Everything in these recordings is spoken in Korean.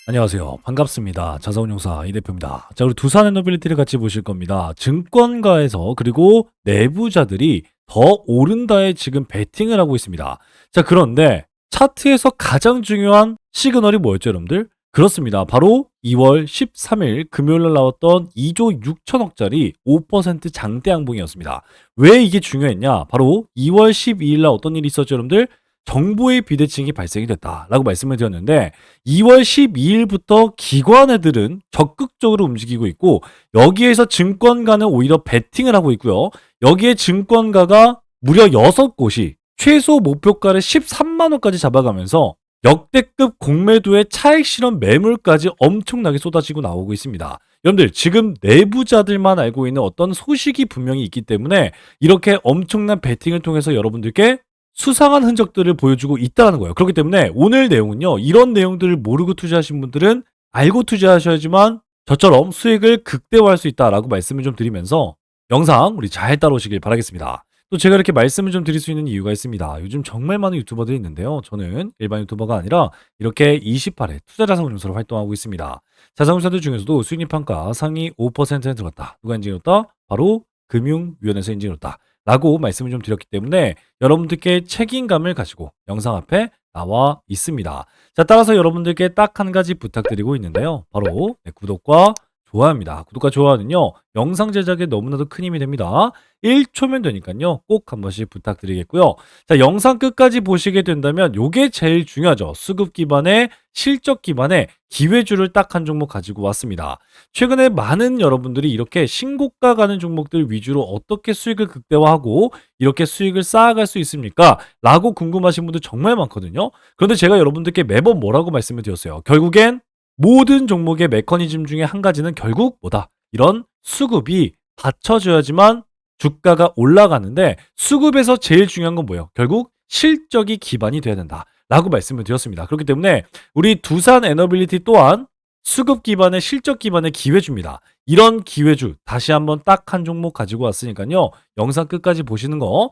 안녕하세요. 반갑습니다. 자산운용사 이 대표입니다. 자, 우리 두산 에너빌리티를 같이 보실 겁니다. 증권가에서 그리고 내부자들이 더 오른다에 지금 베팅을 하고 있습니다. 자, 그런데 차트에서 가장 중요한 시그널이 뭐였죠, 여러분들? 그렇습니다. 바로 2월 13일 금요일 날 나왔던 2조 6천억짜리 5% 장대 양봉이었습니다. 왜 이게 중요했냐? 바로 2월 12일 날 어떤 일이 있었죠, 여러분들? 정보의 비대칭이 발생이 됐다라고 말씀을 드렸는데 2월 12일부터 기관애들은 적극적으로 움직이고 있고 여기에서 증권가는 오히려 베팅을 하고 있고요. 여기에 증권가가 무려 6곳이 최소 목표가를 13만 원까지 잡아가면서 역대급 공매도의 차익 실현 매물까지 엄청나게 쏟아지고 나오고 있습니다. 여러분들 지금 내부자들만 알고 있는 어떤 소식이 분명히 있기 때문에 이렇게 엄청난 베팅을 통해서 여러분들께 수상한 흔적들을 보여주고 있다는 거예요. 그렇기 때문에 오늘 내용은요. 이런 내용들을 모르고 투자하신 분들은 알고 투자하셔야지만 저처럼 수익을 극대화할 수 있다라고 말씀을 좀 드리면서 영상 우리 잘 따라오시길 바라겠습니다. 또 제가 이렇게 말씀을 좀 드릴 수 있는 이유가 있습니다. 요즘 정말 많은 유튜버들이 있는데요. 저는 일반 유튜버가 아니라 이렇게 28회 투자자산운용사로 활동하고 있습니다. 자산운용사들 중에서도 수익률 평가 상위 5%에 들어갔다. 누가 인증했다? 바로 금융위원회에서 인증했다. 라고 말씀을 좀 드렸기 때문에 여러분들께 책임감을 가지고 영상 앞에 나와 있습니다. 자, 따라서 여러분들께 딱 한 가지 부탁드리고 있는데요. 바로 구독과 좋아요입니다. 구독과 좋아요는요. 영상 제작에 너무나도 큰 힘이 됩니다. 1초면 되니까요. 꼭 한 번씩 부탁드리겠고요. 자, 영상 끝까지 보시게 된다면 요게 제일 중요하죠. 수급 기반의 실적 기반의 기회주를 딱 한 종목 가지고 왔습니다. 최근에 많은 여러분들이 이렇게 신고가 가는 종목들 위주로 어떻게 수익을 극대화하고 이렇게 수익을 쌓아갈 수 있습니까? 라고 궁금하신 분들 정말 많거든요. 그런데 제가 여러분들께 매번 뭐라고 말씀을 드렸어요. 결국엔 모든 종목의 메커니즘 중에 한 가지는 결국 뭐다? 이런 수급이 받쳐줘야지만 주가가 올라가는데 수급에서 제일 중요한 건 뭐예요? 결국 실적이 기반이 돼야 된다. 라고 말씀을 드렸습니다. 그렇기 때문에 우리 두산 에너빌리티 또한 수급 기반의 실적 기반의 기회주입니다. 이런 기회주 다시 한번 딱 한 종목 가지고 왔으니까요. 영상 끝까지 보시는 거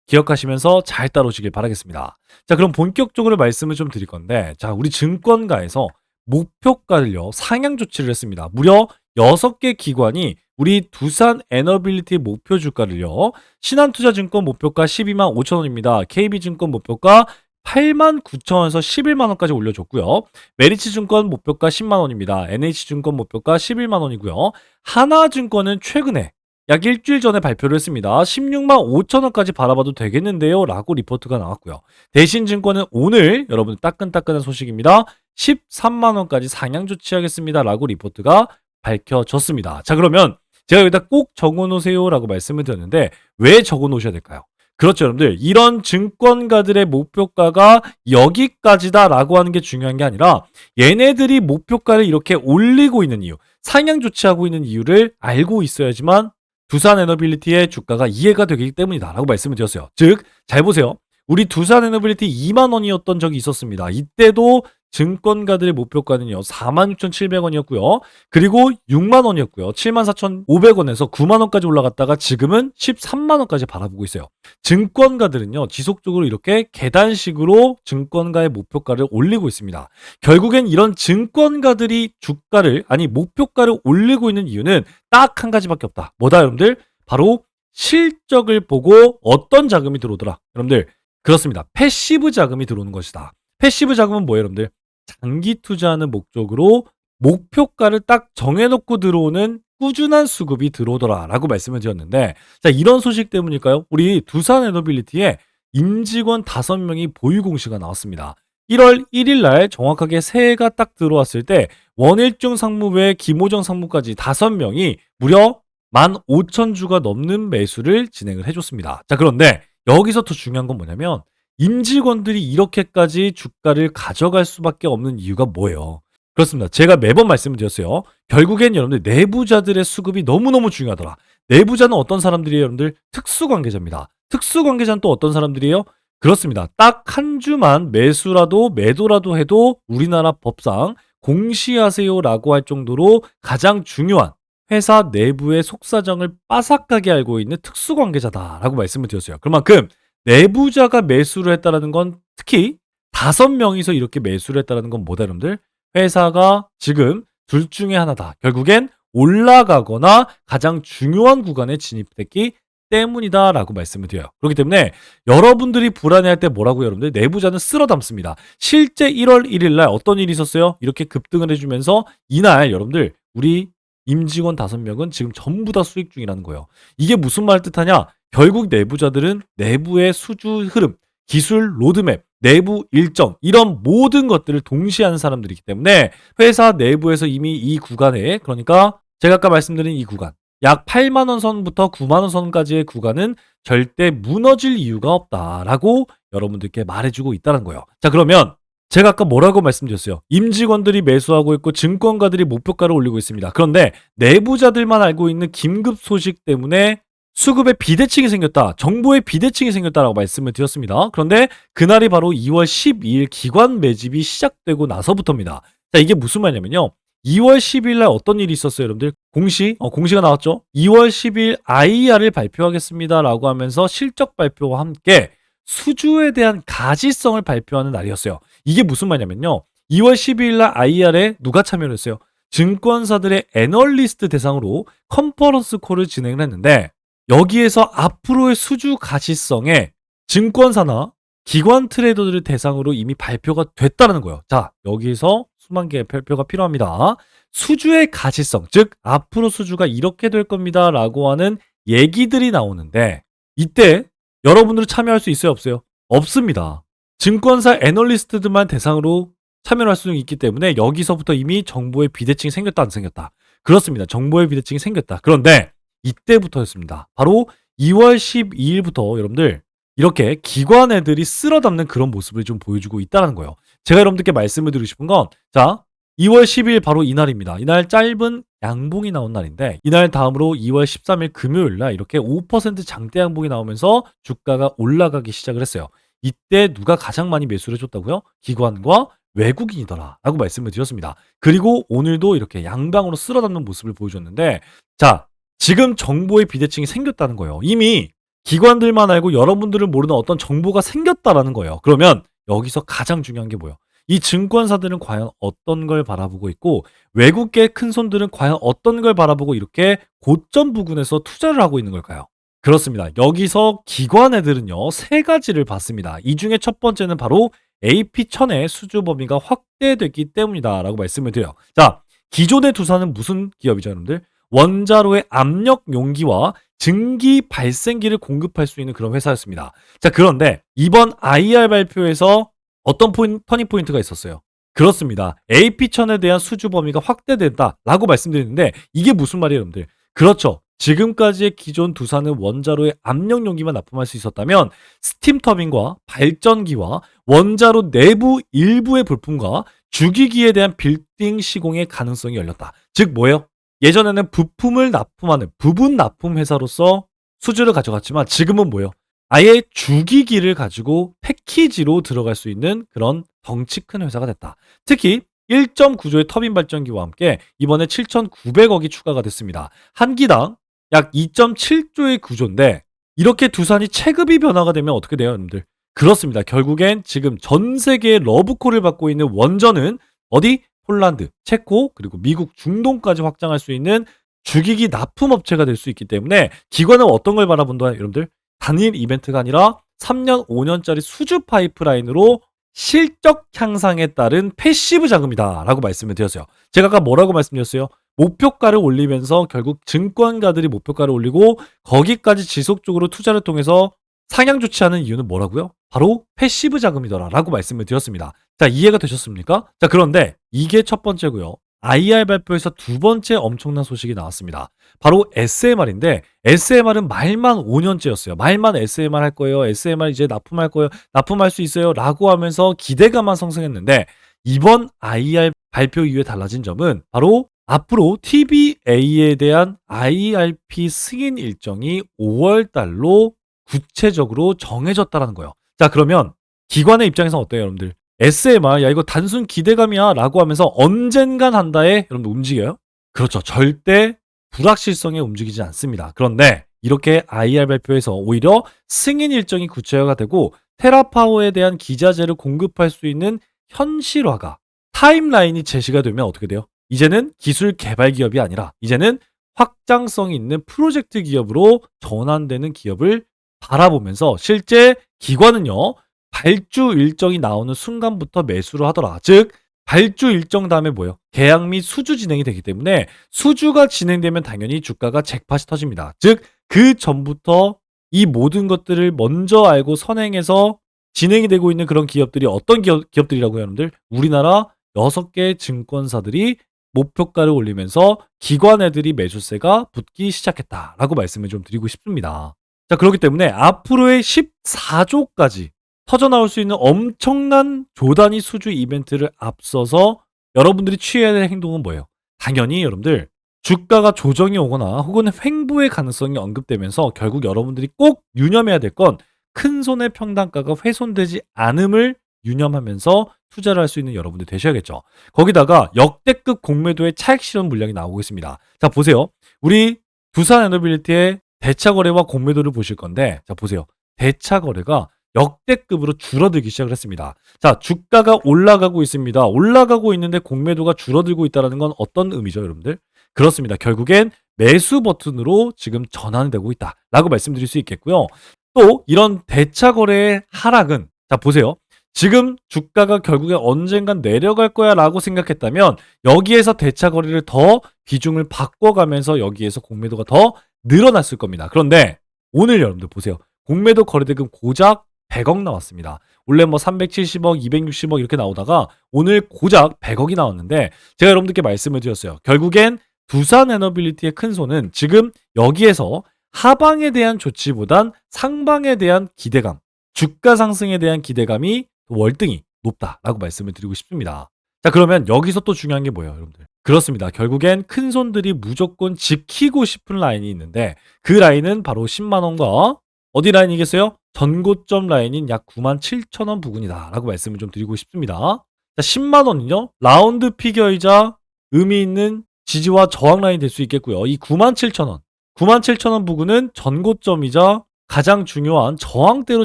기억하시면서 잘 따라오시길 바라겠습니다. 자, 그럼 본격적으로 말씀을 좀 드릴 건데 자, 우리 증권가에서 목표가를요. 상향 조치를 했습니다. 무려 6개 기관이 우리 두산 에너빌리티 목표 주가를요. 신한투자증권 목표가 12만 5천 원입니다. KB증권 목표가 8만 9천 원에서 11만 원까지 올려줬고요. 메리츠증권 목표가 10만 원입니다. NH증권 목표가 11만 원이고요. 하나증권은 최근에 약 일주일 전에 발표를 했습니다. 16만 5천 원까지 바라봐도 되겠는데요. 라고 리포트가 나왔고요. 대신증권은 오늘 여러분 따끈따끈한 소식입니다. 13만 원까지 상향 조치하겠습니다. 라고 리포트가 밝혀졌습니다. 자, 그러면 제가 여기다 꼭 적어 놓으세요 라고 말씀을 드렸는데 왜 적어 놓으셔야 될까요? 그렇죠, 여러분들. 이런 증권가들의 목표가가 여기까지다 라고 하는 게 중요한 게 아니라 얘네들이 목표가를 이렇게 올리고 있는 이유, 상향 조치하고 있는 이유를 알고 있어야지만 두산 에너빌리티의 주가가 이해가 되기 때문이다 라고 말씀을 드렸어요. 즉, 잘 보세요. 우리 두산 에너빌리티 2만 원이었던 적이 있었습니다. 이때도 증권가들의 목표가는요. 46,700원이었고요. 그리고 6만 원이었고요. 74,500원에서 9만 원까지 올라갔다가 지금은 13만 원까지 바라보고 있어요. 증권가들은요. 지속적으로 이렇게 계단식으로 증권가의 목표가를 올리고 있습니다. 결국엔 이런 증권가들이 주가를 아니 목표가를 올리고 있는 이유는 딱 한 가지밖에 없다. 뭐다 여러분들? 바로 실적을 보고 어떤 자금이 들어오더라. 여러분들 그렇습니다. 패시브 자금이 들어오는 것이다. 패시브 자금은 뭐예요, 여러분들? 장기 투자하는 목적으로 목표가를 딱 정해놓고 들어오는 꾸준한 수급이 들어오더라라고 말씀을 드렸는데 자, 이런 소식 때문일까요? 우리 두산 에너빌리티에 임직원 5명이 보유 공시가 나왔습니다. 1월 1일 날 정확하게 새해가 딱 들어왔을 때 원일중 상무 외 김호정 상무까지 5명이 무려 15,000주가 넘는 매수를 진행을 해줬습니다. 자, 그런데 여기서 더 중요한 건 뭐냐면 임직원들이 이렇게까지 주가를 가져갈 수밖에 없는 이유가 뭐예요? 그렇습니다. 제가 매번 말씀을 드렸어요. 결국엔 여러분들 내부자들의 수급이 너무너무 중요하더라. 내부자는 어떤 사람들이에요, 여러분들? 특수관계자입니다. 특수관계자는 또 어떤 사람들이에요? 그렇습니다. 딱 한 주만 매수라도 매도라도 해도 우리나라 법상 공시하세요라고 할 정도로 가장 중요한 회사 내부의 속사정을 빠삭하게 알고 있는 특수관계자다라고 말씀을 드렸어요. 그만큼 내부자가 매수를 했다라는 건 특히 5명이서 이렇게 매수를 했다라는 건 뭐다, 여러분들? 회사가 지금 둘 중에 하나다. 결국엔 올라가거나 가장 중요한 구간에 진입했기 때문이다라고 말씀을 드려요. 그렇기 때문에 여러분들이 불안해할 때 뭐라고 여러분들 내부자는 쓸어 담습니다. 실제 1월 1일 날 어떤 일이 있었어요? 이렇게 급등을 해주면서 이날 여러분들 우리 임직원 5명은 지금 전부 다 수익 중이라는 거예요. 이게 무슨 말 뜻하냐? 결국 내부자들은 내부의 수주 흐름, 기술 로드맵, 내부 일정 이런 모든 것들을 동시에 하는 사람들이기 때문에 회사 내부에서 이미 이 구간에 그러니까 제가 아까 말씀드린 이 구간 약 8만 원 선부터 9만 원 선까지의 구간은 절대 무너질 이유가 없다라고 여러분들께 말해주고 있다는 거예요. 자 그러면 제가 아까 뭐라고 말씀드렸어요? 임직원들이 매수하고 있고 증권가들이 목표가를 올리고 있습니다. 그런데 내부자들만 알고 있는 긴급 소식 때문에 수급의 비대칭이 생겼다. 정보의 비대칭이 생겼다라고 말씀을 드렸습니다. 그런데 그날이 바로 2월 12일 기관 매집이 시작되고 나서부터입니다. 자, 이게 무슨 말이냐면요. 2월 10일 날 어떤 일이 있었어요, 여러분들? 공시가 나왔죠. 2월 10일 IR을 발표하겠습니다라고 하면서 실적 발표와 함께 수주에 대한 가지성을 발표하는 날이었어요. 이게 무슨 말이냐면요. 2월 12일 날 IR에 누가 참여를 했어요? 증권사들의 애널리스트 대상으로 컨퍼런스 콜을 진행을 했는데 여기에서 앞으로의 수주 가시성에 증권사나 기관 트레이더들을 대상으로 이미 발표가 됐다는 거예요. 자, 여기서 수만 개의 발표가 필요합니다. 수주의 가시성, 즉 앞으로 수주가 이렇게 될 겁니다 라고 하는 얘기들이 나오는데 이때 여러분들은 참여할 수 있어요, 없어요? 없습니다. 증권사 애널리스트들만 대상으로 참여할 수 있기 때문에 여기서부터 이미 정보의 비대칭이 생겼다 안 생겼다. 그렇습니다. 정보의 비대칭이 생겼다. 그런데 이때부터였습니다. 바로 2월 12일부터 여러분들 이렇게 기관 애들이 쓸어 담는 그런 모습을 좀 보여주고 있다는 거예요. 제가 여러분들께 말씀을 드리고 싶은 건 자, 2월 10일 바로 이날입니다. 이날 짧은 양봉이 나온 날인데 이날 다음으로 2월 13일 금요일 날 이렇게 5% 장대 양봉이 나오면서 주가가 올라가기 시작을 했어요. 이때 누가 가장 많이 매수를 해줬다고요? 기관과 외국인이더라 라고 말씀을 드렸습니다. 그리고 오늘도 이렇게 양방으로 쓸어 담는 모습을 보여줬는데 자, 지금 정보의 비대칭이 생겼다는 거예요. 이미 기관들만 알고 여러분들은 모르는 어떤 정보가 생겼다라는 거예요. 그러면 여기서 가장 중요한 게 뭐예요? 이 증권사들은 과연 어떤 걸 바라보고 있고 외국계 큰 손들은 과연 어떤 걸 바라보고 이렇게 고점 부근에서 투자를 하고 있는 걸까요? 그렇습니다. 여기서 기관 애들은요, 세 가지를 봤습니다. 이 중에 첫 번째는 바로 AP1000의 수주 범위가 확대됐기 때문이다 라고 말씀을 드려요. 자, 기존의 두산은 무슨 기업이죠, 여러분들? 원자로의 압력 용기와 증기 발생기를 공급할 수 있는 그런 회사였습니다. 자, 그런데 이번 IR 발표에서 어떤 터닝 포인트가 있었어요? 그렇습니다. AP1000에 대한 수주 범위가 확대된다라고 말씀드렸는데 이게 무슨 말이에요, 여러분들? 그렇죠. 지금까지의 기존 두산은 원자로의 압력 용기만 납품할 수 있었다면 스팀 터빈과 발전기와 원자로 내부 일부의 부품과 주기기에 대한 빌딩 시공의 가능성이 열렸다. 즉 뭐예요? 예전에는 부품을 납품하는 부분 납품 회사로서 수주를 가져갔지만 지금은 뭐예요? 아예 주기기를 가지고 패키지로 들어갈 수 있는 그런 덩치 큰 회사가 됐다. 특히 1.9조의 터빈 발전기와 함께 이번에 7,900억이 추가가 됐습니다. 한 기당 약 2.7조의 구조인데 이렇게 두산이 체급이 변화가 되면 어떻게 돼요, 여러분들? 그렇습니다. 결국엔 지금 전 세계의 러브콜을 받고 있는 원전은 어디? 폴란드, 체코, 그리고 미국, 중동까지 확장할 수 있는 주기기 납품 업체가 될 수 있기 때문에 기관은 어떤 걸 바라본다, 여러분들? 단일 이벤트가 아니라 3년, 5년짜리 수주 파이프라인으로 실적 향상에 따른 패시브 자금이다 라고 말씀을 드렸어요. 제가 아까 뭐라고 말씀드렸어요? 목표가를 올리면서 결국 증권가들이 목표가를 올리고 거기까지 지속적으로 투자를 통해서 상향 조치하는 이유는 뭐라고요? 바로 패시브 자금이더라 라고 말씀을 드렸습니다. 자, 이해가 되셨습니까? 자, 그런데 이게 첫 번째고요. IR 발표에서 두 번째 엄청난 소식이 나왔습니다. 바로 SMR인데 SMR은 말만 5년째였어요. 말만 SMR 할 거예요. SMR 이제 납품할 거예요. 납품할 수 있어요. 라고 하면서 기대감만 성승했는데 이번 IR 발표 이후에 달라진 점은 바로 앞으로 TBA에 대한 IRP 승인 일정이 5월 달로 구체적으로 정해졌다는 거예요. 자, 그러면 기관의 입장에서 어때요, 여러분들? SMR, 야, 이거 단순 기대감이야 라고 하면서 언젠간 한다에 여러분들 움직여요? 그렇죠. 절대 불확실성에 움직이지 않습니다. 그런데 이렇게 IR 발표에서 오히려 승인 일정이 구체화가 되고 테라파워에 대한 기자재를 공급할 수 있는 현실화가 타임라인이 제시가 되면 어떻게 돼요? 이제는 기술 개발 기업이 아니라 이제는 확장성이 있는 프로젝트 기업으로 전환되는 기업을 바라보면서 실제 기관은요, 발주 일정이 나오는 순간부터 매수를 하더라. 즉, 발주 일정 다음에 뭐예요? 계약 및 수주 진행이 되기 때문에 수주가 진행되면 당연히 주가가 잭팟이 터집니다. 즉, 그 전부터 이 모든 것들을 먼저 알고 선행해서 진행이 되고 있는 그런 기업들이 어떤 기업들이라고요, 여러분들? 우리나라 6개 증권사들이 목표가를 올리면서 기관 애들이 매수세가 붙기 시작했다라고 말씀을 좀 드리고 싶습니다. 자, 그렇기 때문에 앞으로의 14조까지 터져나올 수 있는 엄청난 조단위 수주 이벤트를 앞서서 여러분들이 취해야 될 행동은 뭐예요? 당연히 여러분들 주가가 조정이 오거나 혹은 횡보의 가능성이 언급되면서 결국 여러분들이 꼭 유념해야 될 건 큰 손의 평단가가 훼손되지 않음을 유념하면서 투자를 할 수 있는 여러분들 되셔야겠죠. 거기다가 역대급 공매도의 차익 실현 물량이 나오고 있습니다. 자, 보세요. 우리 두산 에너빌리티의 대차 거래와 공매도를 보실 건데, 자, 보세요. 대차 거래가 역대급으로 줄어들기 시작을 했습니다. 자, 주가가 올라가고 있습니다. 올라가고 있는데 공매도가 줄어들고 있다는 건 어떤 의미죠, 여러분들? 그렇습니다. 결국엔 매수 버튼으로 지금 전환되고 있다라고 말씀드릴 수 있겠고요. 또 이런 대차 거래의 하락은, 자, 보세요. 지금 주가가 결국에 언젠간 내려갈 거야 라고 생각했다면 여기에서 대차 거래를 더 비중을 바꿔가면서 여기에서 공매도가 더 늘어났을 겁니다. 그런데 오늘 여러분들 보세요. 공매도 거래대금 고작 100억 나왔습니다. 원래 뭐 370억, 260억 이렇게 나오다가 오늘 고작 100억이 나왔는데 제가 여러분들께 말씀을 드렸어요. 결국엔 두산 에너빌리티의 큰 손은 지금 여기에서 하방에 대한 조치보단 상방에 대한 기대감, 주가 상승에 대한 기대감이 월등히 높다라고 말씀을 드리고 싶습니다. 자, 그러면 여기서 또 중요한 게 뭐예요, 여러분들? 그렇습니다. 결국엔 큰 손들이 무조건 지키고 싶은 라인이 있는데 그 라인은 바로 10만 원과 어디 라인이겠어요? 전고점 라인인 약 97,000원 부근이다라고 말씀을 좀 드리고 싶습니다. 자, 10만 원은요, 라운드 피겨이자 의미 있는 지지와 저항 라인이 될 수 있겠고요. 이 97,000원, 97,000원 부근은 전고점이자 가장 중요한 저항대로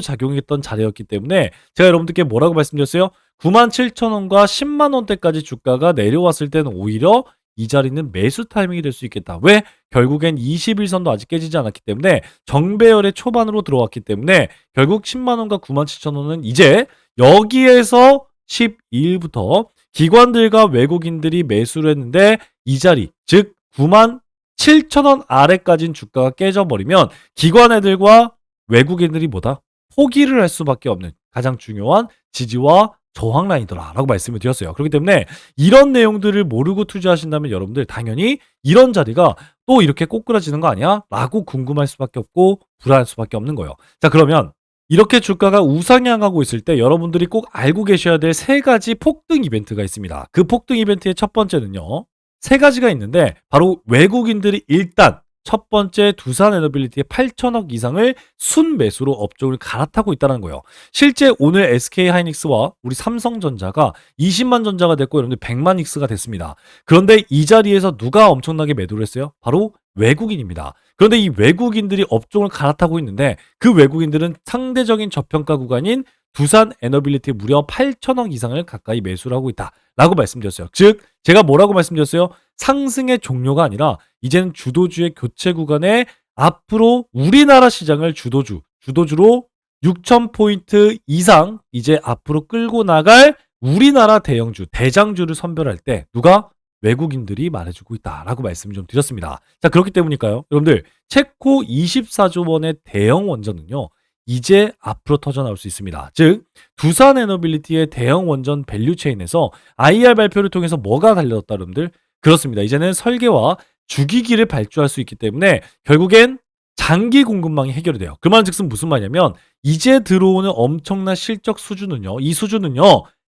작용했던 자리였기 때문에 제가 여러분들께 뭐라고 말씀드렸어요? 97,000원과 10만 원대까지 주가가 내려왔을 때는 오히려 이 자리는 매수 타이밍이 될 수 있겠다. 왜? 결국엔 21선도 아직 깨지지 않았기 때문에 정배열의 초반으로 들어왔기 때문에 결국 10만 원과 97,000원은 이제 여기에서 12일부터 기관들과 외국인들이 매수를 했는데 이 자리, 즉 97,000원 아래까지는 주가가 깨져버리면 기관 애들과 외국인들이 뭐다? 포기를 할 수밖에 없는 가장 중요한 지지와 저항 라인이더라라고 말씀을 드렸어요. 그렇기 때문에 이런 내용들을 모르고 투자하신다면 여러분들 당연히 이런 자리가 또 이렇게 꼬꾸라지는 거 아니야? 라고 궁금할 수밖에 없고 불안할 수밖에 없는 거예요. 자, 그러면 이렇게 주가가 우상향하고 있을 때 여러분들이 꼭 알고 계셔야 될 3가지 폭등 이벤트가 있습니다. 그 폭등 이벤트의 첫 번째는요, 3가지가 있는데 바로 외국인들이 일단 첫 번째 두산 에너빌리티의 8천억 이상을 순매수로 업종을 갈아타고 있다는 거예요. 실제 오늘 SK 하이닉스와 우리 삼성전자가 20만 전자가 됐고 여러분들 100만 닉스가 됐습니다. 그런데 이 자리에서 누가 엄청나게 매도를 했어요? 바로 외국인입니다. 그런데 이 외국인들이 업종을 갈아타고 있는데 그 외국인들은 상대적인 저평가 구간인 두산 에너빌리티 무려 8천억 이상을 가까이 매수를 하고 있다라고 말씀드렸어요. 즉 제가 뭐라고 말씀드렸어요? 상승의 종료가 아니라 이제는 주도주의 교체 구간에 앞으로 우리나라 시장을 주도주로 6,000포인트 이상 이제 앞으로 끌고 나갈 우리나라 대형주, 대장주를 선별할 때 누가? 외국인들이 말해주고 있다라고 말씀을 좀 드렸습니다. 자, 그렇기 때문일까요? 여러분들 체코 24조 원의 대형 원전은요, 이제 앞으로 터져나올 수 있습니다. 즉 두산 에너빌리티의 대형 원전 밸류체인에서 IR 발표를 통해서 뭐가 달려졌다, 여러분들? 그렇습니다. 이제는 설계와 주기기를 발주할 수 있기 때문에 결국엔 장기 공급망이 해결이 돼요. 그 말은 즉슨 무슨 말이냐면 이제 들어오는 엄청난 실적 수준은요, 이 수준은요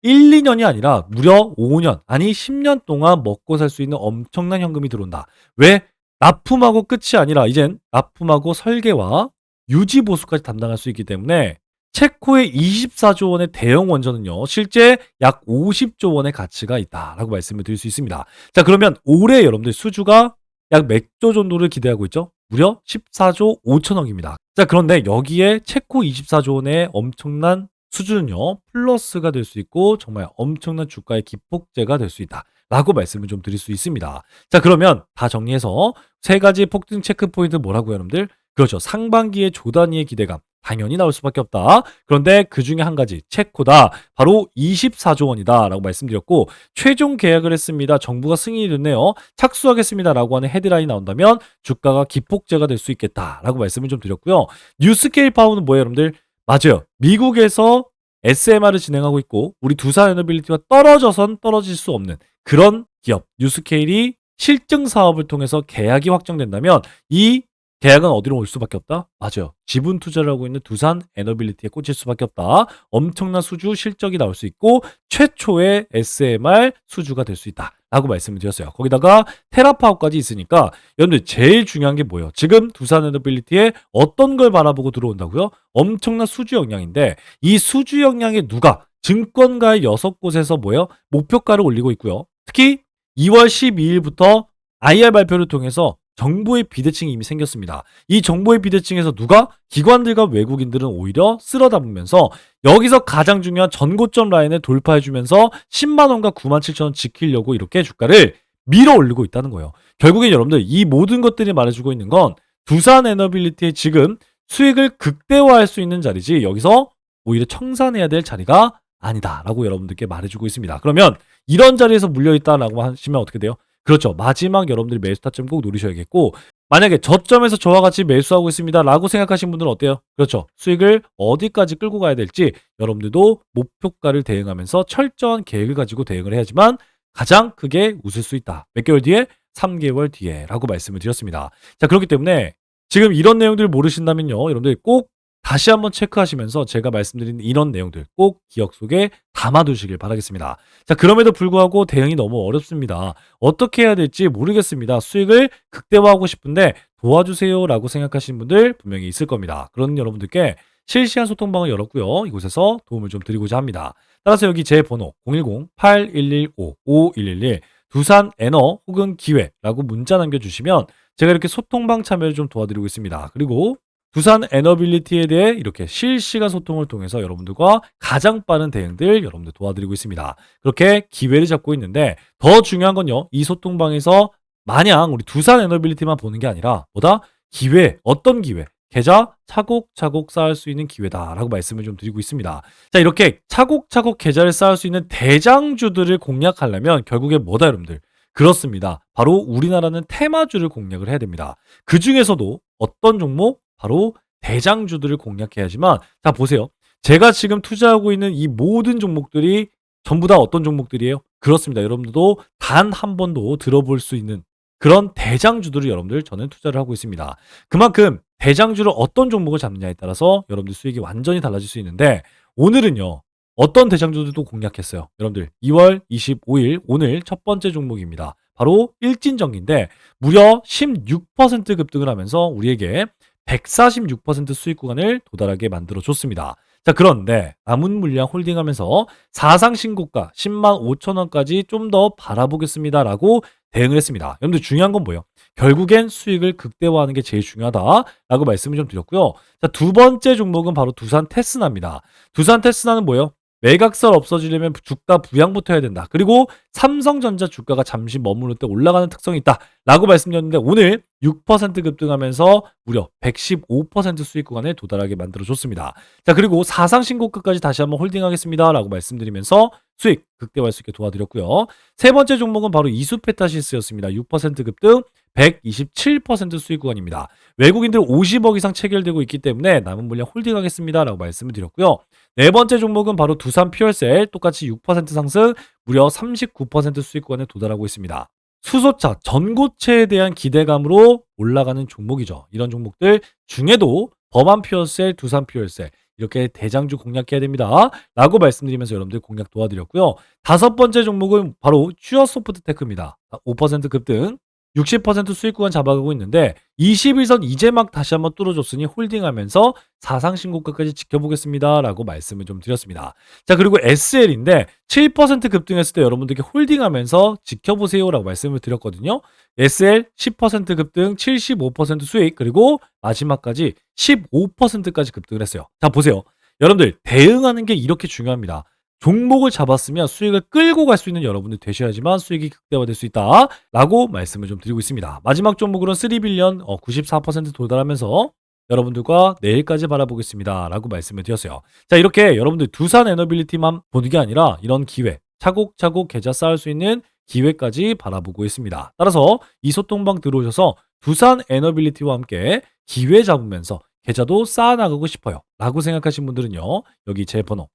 1, 2년이 아니라 무려 5년, 아니 10년 동안 먹고 살 수 있는 엄청난 현금이 들어온다. 왜? 납품하고 끝이 아니라 이젠 납품하고 설계와 유지 보수까지 담당할 수 있기 때문에 체코의 24조 원의 대형 원전은요, 실제 약 50조 원의 가치가 있다라고 말씀을 드릴 수 있습니다. 자, 그러면 올해 여러분들 수주가 약 몇 조 정도를 기대하고 있죠? 무려 14조 5천억입니다. 자, 그런데 여기에 체코 24조 원의 엄청난 수주는요 플러스가 될 수 있고 정말 엄청난 주가의 기폭제가 될 수 있다라고 말씀을 좀 드릴 수 있습니다. 자 그러면 다 정리해서 세 가지 폭등 체크 포인트 뭐라고 여러분들? 그렇죠. 상반기의 조 단위의 기대감 당연히 나올 수밖에 없다. 그런데 그 중에 한 가지 체코다. 바로 24조 원이다라고 말씀드렸고 최종 계약을 했습니다. 정부가 승인이 됐네요. 착수하겠습니다라고 하는 헤드라인이 나온다면 주가가 기폭제가 될 수 있겠다라고 말씀을 좀 드렸고요. 뉴스케일 파워는 뭐예요, 여러분들? 맞아요. 미국에서 SMR을 진행하고 있고 우리 두산에너빌리티와 떨어져선 떨어질 수 없는 그런 기업 뉴스케일이 실증 사업을 통해서 계약이 확정된다면 이 계약은 어디로 올 수밖에 없다? 맞아요. 지분 투자를 하고 있는 두산 에너빌리티에 꽂힐 수밖에 없다. 엄청난 수주 실적이 나올 수 있고 최초의 SMR 수주가 될 수 있다. 라고 말씀을 드렸어요. 거기다가 테라파워까지 있으니까 여러분들 제일 중요한 게 뭐예요? 지금 두산 에너빌리티에 어떤 걸 바라보고 들어온다고요? 엄청난 수주 역량인데 이 수주 역량에 누가 증권가의 6곳에서 뭐예요? 목표가를 올리고 있고요. 특히 2월 12일부터 IR 발표를 통해서 정부의 비대칭이 이미 생겼습니다. 이 정부의 비대칭에서 누가? 기관들과 외국인들은 오히려 쓸어담으면서 여기서 가장 중요한 전고점 라인을 돌파해주면서 10만원과 97,000원 지키려고 이렇게 주가를 밀어 올리고 있다는 거예요. 결국엔 여러분들 이 모든 것들이 말해주고 있는 건 두산 에너빌리티의 지금 수익을 극대화할 수 있는 자리지 여기서 오히려 청산해야 될 자리가 아니다라고 여러분들께 말해주고 있습니다. 그러면 이런 자리에서 물려있다라고 하시면 어떻게 돼요? 그렇죠. 마지막 여러분들이 매수 타점 꼭 노리셔야겠고 만약에 저점에서 저와 같이 매수하고 있습니다 라고 생각하시는 분들은 어때요? 그렇죠. 수익을 어디까지 끌고 가야 될지 여러분들도 목표가를 대응하면서 철저한 계획을 가지고 대응을 해야지만 가장 크게 웃을 수 있다. 몇 개월 뒤에? 3개월 뒤에 라고 말씀을 드렸습니다. 자 그렇기 때문에 지금 이런 내용들을 모르신다면요. 여러분들 꼭 다시 한번 체크하시면서 제가 말씀드린 이런 내용들 꼭 기억 속에 담아두시길 바라겠습니다. 자, 그럼에도 불구하고 대응이 너무 어렵습니다. 어떻게 해야 될지 모르겠습니다. 수익을 극대화하고 싶은데 도와주세요라고 생각하시는 분들 분명히 있을 겁니다. 그런 여러분들께 실시간 소통방을 열었고요. 이곳에서 도움을 좀 드리고자 합니다. 따라서 여기 제 번호 010-8115-5111 두산 에너 혹은 기회라고 문자 남겨주시면 제가 이렇게 소통방 참여를 좀 도와드리고 있습니다. 그리고 두산 에너빌리티에 대해 이렇게 실시간 소통을 통해서 여러분들과 가장 빠른 대응들 여러분들 도와드리고 있습니다. 그렇게 기회를 잡고 있는데 더 중요한 건요. 이 소통방에서 마냥 우리 두산 에너빌리티만 보는 게 아니라 뭐다? 기회, 어떤 기회? 계좌 차곡차곡 쌓을 수 있는 기회다라고 말씀을 좀 드리고 있습니다. 자 이렇게 차곡차곡 계좌를 쌓을 수 있는 대장주들을 공략하려면 결국에 뭐다 여러분들? 그렇습니다. 바로 우리나라는 테마주를 공략을 해야 됩니다. 그 중에서도 어떤 종목? 바로 대장주들을 공략해야지만 자 보세요. 제가 지금 투자하고 있는 이 모든 종목들이 전부 다 어떤 종목들이에요? 그렇습니다. 여러분들도 단 한 번도 들어볼 수 있는 그런 대장주들을 여러분들 저는 투자를 하고 있습니다. 그만큼 대장주를 어떤 종목을 잡느냐에 따라서 여러분들 수익이 완전히 달라질 수 있는데 오늘은요. 어떤 대장주들도 공략했어요. 여러분들 2월 25일 오늘 첫 번째 종목입니다. 바로 일진전기인데 무려 16% 급등을 하면서 우리에게 146% 수익 구간을 도달하게 만들어줬습니다. 자 그런데 남은 물량 홀딩하면서 사상 신고가 10만 5천 원까지 좀 더 바라보겠습니다 라고 대응을 했습니다. 여러분들 중요한 건 뭐예요? 결국엔 수익을 극대화하는 게 제일 중요하다라고 말씀을 좀 드렸고요. 자 두 번째 종목은 바로 두산 테스나입니다. 두산 테스나는 뭐예요? 매각설 없어지려면 주가 부양부터 해야 된다. 그리고 삼성전자 주가가 잠시 머무를 때 올라가는 특성이 있다. 라고 말씀드렸는데 오늘 6% 급등하면서 무려 115% 수익 구간에 도달하게 만들어줬습니다. 자 그리고 사상 신고가까지 다시 한번 홀딩하겠습니다. 라고 말씀드리면서 수익 극대화할 수 있게 도와드렸고요. 세 번째 종목은 바로 이수페타시스였습니다. 6% 급등 127% 수익 구간입니다. 외국인들 50억 이상 체결되고 있기 때문에 남은 물량 홀딩하겠습니다. 라고 말씀을 드렸고요. 네 번째 종목은 바로 두산 퓨얼셀 똑같이 6% 상승 무려 39% 수익 구간에 도달하고 있습니다. 수소차, 전고체에 대한 기대감으로 올라가는 종목이죠. 이런 종목들 중에도 범한 퓨얼셀, 두산 퓨얼셀 이렇게 대장주 공략해야 됩니다. 라고 말씀드리면서 여러분들 공략 도와드렸고요. 다섯 번째 종목은 바로 슈어소프트테크입니다. 5% 급등 60% 수익 구간 잡아가고 있는데 21선 이제 막 다시 한번 뚫어줬으니 홀딩하면서 사상 신고가까지 지켜보겠습니다 라고 말씀을 좀 드렸습니다. 자 그리고 SL인데 7% 급등했을 때 여러분들께 홀딩하면서 지켜보세요 라고 말씀을 드렸거든요. SL 10% 급등 75% 수익 그리고 마지막까지 15%까지 급등을 했어요. 자 보세요. 여러분들 대응하는 게 이렇게 중요합니다. 종목을 잡았으면 수익을 끌고 갈 수 있는 여러분들 되셔야지만 수익이 극대화될 수 있다라고 말씀을 좀 드리고 있습니다. 마지막 종목으로는 3빌리언 94% 도달하면서 여러분들과 내일까지 바라보겠습니다라고 말씀을 드렸어요. 자, 이렇게 여러분들 두산 에너빌리티만 보는 게 아니라 이런 기회, 차곡차곡 계좌 쌓을 수 있는 기회까지 바라보고 있습니다. 따라서 이 소통방 들어오셔서 두산 에너빌리티와 함께 기회 잡으면서 계좌도 쌓아나가고 싶어요 라고 생각하신 분들은요, 여기 제 번호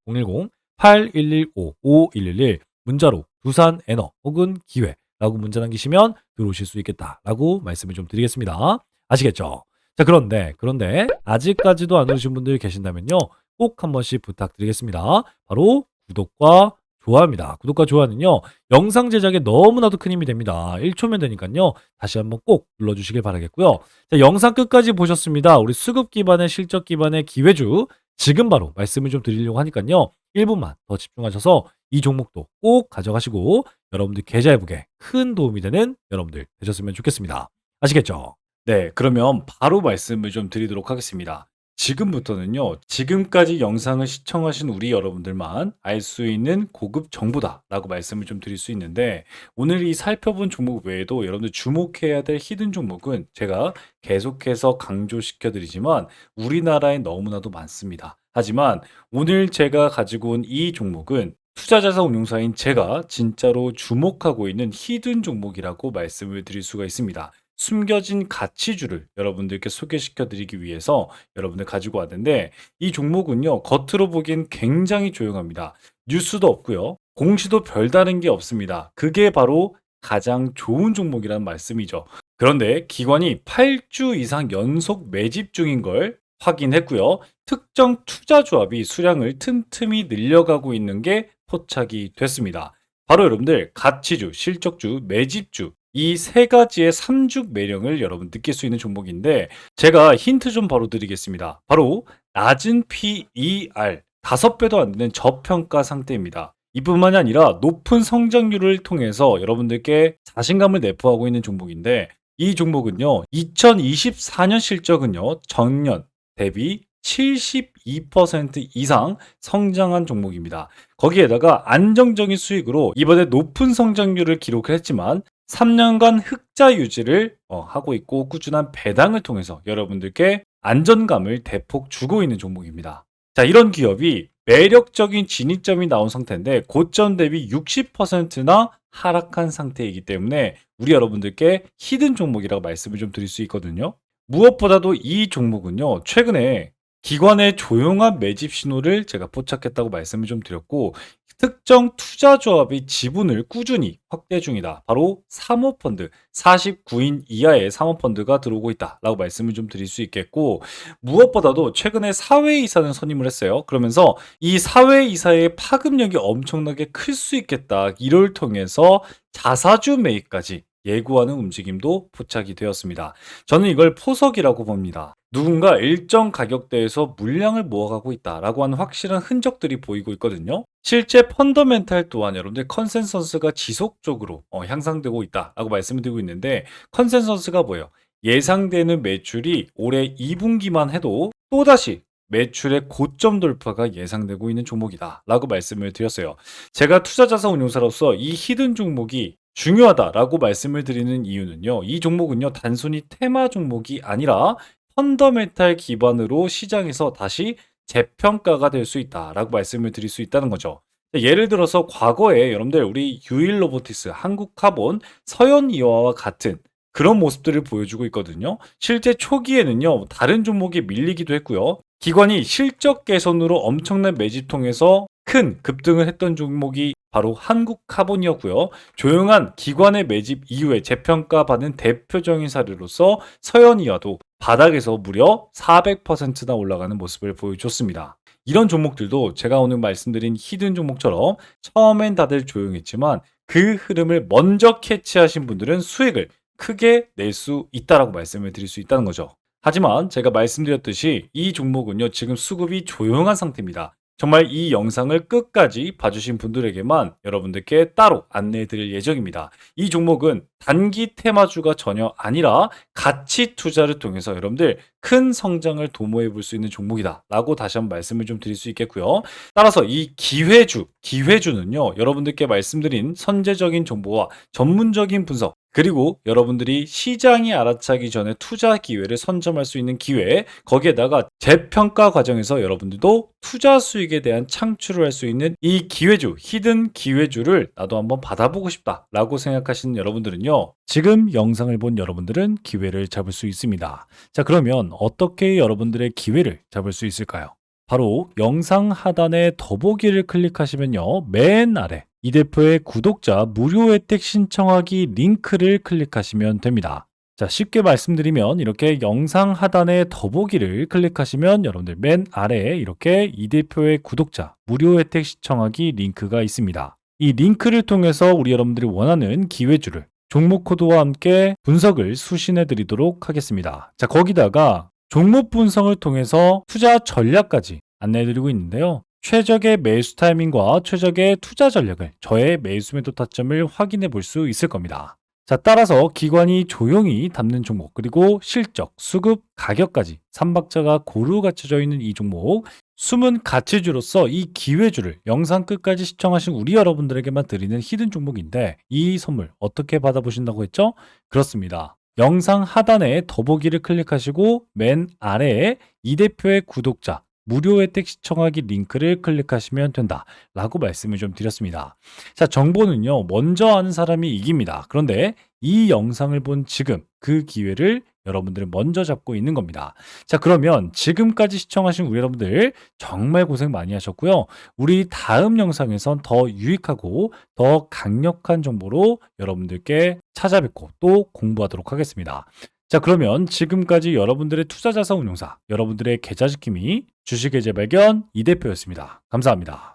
010-8115-5111 문자로 두산 에너 혹은 기회라고 문자 남기시면 들어오실 수 있겠다라고 말씀을 좀 드리겠습니다. 아시겠죠? 자, 그런데 아직까지도 안 오신 분들 계신다면요, 꼭 한 번씩 부탁드리겠습니다. 바로 구독과 좋아요입니다. 구독과 좋아요는요, 영상 제작에 너무나도 큰 힘이 됩니다. 1초면 되니까요, 다시 한번 꼭 눌러주시길 바라겠고요. 자, 영상 끝까지 보셨습니다. 우리 수급 기반의 실적 기반의 기회주 지금 바로 말씀을 좀 드리려고 하니까요, 1분만 더 집중하셔서 이 종목도 꼭 가져가시고 여러분들 계좌 회복에 큰 도움이 되는 여러분들 되셨으면 좋겠습니다. 아시겠죠? 네, 그러면 바로 말씀을 좀 드리도록 하겠습니다. 지금부터는요, 지금까지 영상을 시청하신 우리 여러분들만 알 수 있는 고급 정보다라고 말씀을 좀 드릴 수 있는데, 오늘 이 살펴본 종목 외에도 여러분들 주목해야 될 히든 종목은 제가 계속해서 강조시켜 드리지만 우리나라에 너무나도 많습니다. 하지만 오늘 제가 가지고 온 이 종목은 투자자산 운용사인 제가 진짜로 주목하고 있는 히든 종목이라고 말씀을 드릴 수가 있습니다. 숨겨진 가치주를 여러분들께 소개시켜 드리기 위해서 여러분들 가지고 왔는데, 이 종목은요, 겉으로 보기엔 굉장히 조용합니다. 뉴스도 없고요, 공시도 별다른 게 없습니다. 그게 바로 가장 좋은 종목이라는 말씀이죠. 그런데 기관이 8주 이상 연속 매집 중인 걸 확인했고요, 특정 투자 조합이 수량을 틈틈이 늘려가고 있는 게 포착이 됐습니다. 바로 여러분들 가치주, 실적주, 매집주 이 세 가지의 삼죽 매력을 여러분 느낄 수 있는 종목인데, 제가 힌트 좀 바로 드리겠습니다. 바로 낮은 PER 5배도 안 되는 저평가 상태입니다. 이뿐만이 아니라 높은 성장률을 통해서 여러분들께 자신감을 내포하고 있는 종목인데, 이 종목은요, 2024년 실적은요, 전년 대비 72% 이상 성장한 종목입니다. 거기에다가 안정적인 수익으로 이번에 높은 성장률을 기록을 했지만 3년간 흑자 유지를 하고 있고, 꾸준한 배당을 통해서 여러분들께 안전감을 대폭 주고 있는 종목입니다. 자, 이런 기업이 매력적인 진입점이 나온 상태인데 고점 대비 60%나 하락한 상태이기 때문에 우리 여러분들께 히든 종목이라고 말씀을 좀 드릴 수 있거든요. 무엇보다도 이 종목은요, 최근에 기관의 조용한 매집 신호를 제가 포착했다고 말씀을 좀 드렸고, 특정 투자 조합이 지분을 꾸준히 확대 중이다. 바로 사모펀드, 49인 이하의 사모펀드가 들어오고 있다라고 말씀을 좀 드릴 수 있겠고, 무엇보다도 최근에 사회이사는 선임을 했어요. 그러면서 이 사회이사의 파급력이 엄청나게 클 수 있겠다, 이를 통해서 자사주 매입까지 예고하는 움직임도 포착이 되었습니다. 저는 이걸 포석이라고 봅니다. 누군가 일정 가격대에서 물량을 모아가고 있다라고 하는 확실한 흔적들이 보이고 있거든요. 실제 펀더멘탈 또한 여러분들 컨센서스가 지속적으로 향상되고 있다라고 말씀을 드리고 있는데, 컨센서스가 뭐예요? 예상되는 매출이 올해 2분기만 해도 또다시 매출의 고점 돌파가 예상되고 있는 종목이다라고 말씀을 드렸어요. 제가 투자자산 운용사로서 이 히든 종목이 중요하다라고 말씀을 드리는 이유는요, 이 종목은요, 단순히 테마 종목이 아니라 펀더멘탈 기반으로 시장에서 다시 재평가가 될 수 있다라고 말씀을 드릴 수 있다는 거죠. 예를 들어서 과거에 여러분들 우리 유일로보티스, 한국카본, 서현이와와 같은 그런 모습들을 보여주고 있거든요. 실제 초기에는요, 다른 종목이 밀리기도 했고요, 기관이 실적 개선으로 엄청난 매집 통해서 큰 급등을 했던 종목이 바로 한국카본이었고요. 조용한 기관의 매집 이후에 재평가받은 대표적인 사례로서 서현이와도 바닥에서 무려 400%나 올라가는 모습을 보여줬습니다. 이런 종목들도 제가 오늘 말씀드린 히든 종목처럼 처음엔 다들 조용했지만 그 흐름을 먼저 캐치하신 분들은 수익을 크게 낼 수 있다라고 말씀을 드릴 수 있다는 거죠. 하지만 제가 말씀드렸듯이 이 종목은요, 지금 수급이 조용한 상태입니다. 정말 이 영상을 끝까지 봐주신 분들에게만 여러분들께 따로 안내해 드릴 예정입니다. 이 종목은 단기 테마주가 전혀 아니라 가치 투자를 통해서 여러분들 큰 성장을 도모해 볼 수 있는 종목이다 라고 다시 한번 말씀을 좀 드릴 수 있겠고요. 따라서 이 기회주는요, 여러분들께 말씀드린 선제적인 정보와 전문적인 분석, 그리고 여러분들이 시장이 알아차기 전에 투자 기회를 선점할 수 있는 기회, 거기에다가 재평가 과정에서 여러분들도 투자 수익에 대한 창출을 할 수 있는 이 기회주, 히든 기회주를 나도 한번 받아보고 싶다 라고 생각하시는 여러분들은요, 지금 영상을 본 여러분들은 기회를 잡을 수 있습니다. 자, 그러면 어떻게 여러분들의 기회를 잡을 수 있을까요? 바로 영상 하단에 더보기를 클릭하시면요, 맨 아래 이 대표의 구독자 무료 혜택 신청하기 링크를 클릭하시면 됩니다. 자, 쉽게 말씀드리면 이렇게 영상 하단에 더보기를 클릭하시면 여러분들 맨 아래에 이렇게 이 대표의 구독자 무료 혜택 신청하기 링크가 있습니다. 이 링크를 통해서 우리 여러분들이 원하는 기회주를 종목 코드와 함께 분석을 수신해 드리도록 하겠습니다. 자, 거기다가 종목 분석을 통해서 투자 전략까지 안내해 드리고 있는데요. 최적의 매수 타이밍과 최적의 투자 전략을, 저의 매수 매도 타점을 확인해 볼 수 있을 겁니다. 자, 따라서 기관이 조용히 담는 종목, 그리고 실적, 수급, 가격까지 3박자가 고루 갖춰져 있는 이 종목, 숨은 가치주로서 이 기회주를 영상 끝까지 시청하신 우리 여러분들에게만 드리는 히든 종목인데, 이 선물 어떻게 받아보신다고 했죠? 그렇습니다. 영상 하단에 더보기를 클릭하시고 맨 아래에 이 대표의 구독자 무료 혜택 시청하기 링크를 클릭하시면 된다 라고 말씀을 좀 드렸습니다. 자, 정보는요, 먼저 아는 사람이 이깁니다. 그런데 이 영상을 본 지금 그 기회를 여러분들은 먼저 잡고 있는 겁니다. 자, 그러면 지금까지 시청하신 우리 여러분들 정말 고생 많이 하셨고요. 우리 다음 영상에선 더 유익하고 더 강력한 정보로 여러분들께 찾아뵙고 또 공부하도록 하겠습니다. 자, 그러면 지금까지 여러분들의 투자자산 운용사, 여러분들의 계좌 지킴이 주식의 재발견 이 대표였습니다. 감사합니다.